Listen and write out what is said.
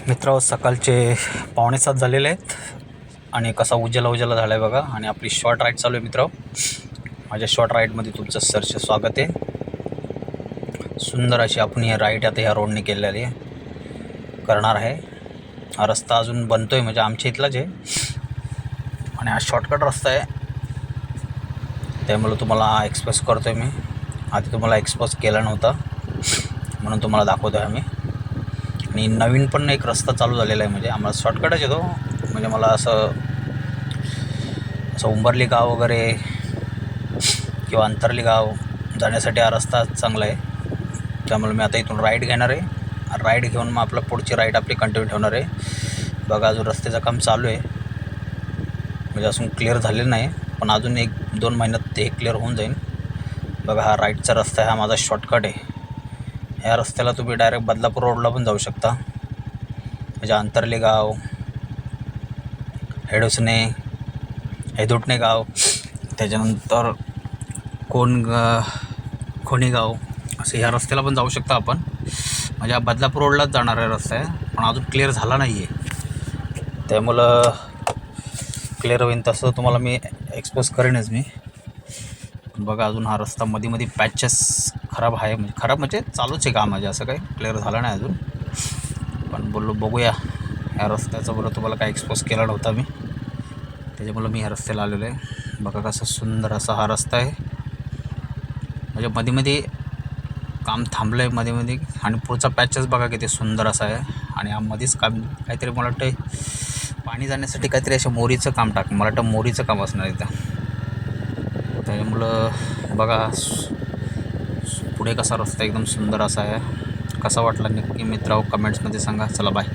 मित्र सकाळचे 6:45 झालेले आहेत आणि कसा उजाला झाला आहे बघा. आणि आपली शॉर्ट राईड चालू आहे मित्र. माझ्या शॉर्ट राईडमध्ये तुमचं सरचे स्वागत आहे. सुंदर अशी आपण ही राईड आता ह्या रोडने केलेली करणार आहे. हा रस्ता अजून बनतो आहे, म्हणजे आमच्या इथलाच आहे आणि हा शॉर्टकट रस्ता आहे, त्यामुळे तुम्हाला एक्सप्रेस करतो आहे मी. आधी तुम्हाला एक्सप्रेस केला नव्हता म्हणून तुम्हाला दाखवतो आहे आम्ही. आणि नवीन पण एक रस्ता चालू झालेला आहे, म्हणजे आम्हाला शॉर्टकटच येतो. म्हणजे मला असं उंबरली गाव वगैरे किंवा अंतरली गाव जाण्यासाठी हा रस्ता चांगला आहे. त्यामुळे मी आता इथून राईड घेणार आहे. राईड घेऊन मग आपलं पुढची राईड आपली कंटिन्यू ठेवणार आहे. बघा अजून रस्त्याचं काम चालू आहे, म्हणजे अजून क्लिअर झालेलं नाही, पण अजून 1-2 महिन्यात ते क्लिअर होऊन जाईल. बघा हा राईडचा रस्ता आहे, हा माझा शॉर्टकट आहे. ह्या रस्त्याला तुम्ही डायरेक्ट बदलापूर रोडला पण जाऊ शकता, म्हणजे अंतरली गाव, हेडुसणे, हेदुटणे गाव, त्याच्यानंतर खोणीगाव, असं ह्या रस्त्याला पण जाऊ शकता आपण. म्हणजे हा बदलापूर रोडलाच जाणारा रस्ता आहे, पण अजून क्लिअर झाला नाही आहे. त्यामुळं क्लिअर होईन तसं तुम्हाला मी एक्सपोज करेनच मी. बघा अजून हा रस्ता मध्ये पॅचेस खराब आहे, म्हणजे खराब म्हणजे चालूच आहे काम, म्हणजे असं काही क्लिअर झालं नाही अजून. पण बोललो बघूया ह्या रस्त्याचं, बोललो तुम्हाला काय एक्सपोज केला नव्हता मी, त्याच्यामुळं मी ह्या रस्त्याला आलेलो आहे. बघा कसं सुंदर असा हा रस्ता आहे, म्हणजे मध्ये काम थांबलं आहे मध्ये. आणि पुढचा पॅचेस बघा किती सुंदर असा आहे. आणि मध्येच काम काहीतरी मला वाटतं पाणी जाण्यासाठी काहीतरी असं मोरीचं काम मला वाटतं मोरीचं काम असणार इथं. त्यामुळं बघा पुढे कसा रस्ता एकदम सुंदर असा आहे. कसा वाटला नक्की मित्रांनो कमेंट्समध्ये सांगा. चला बाय.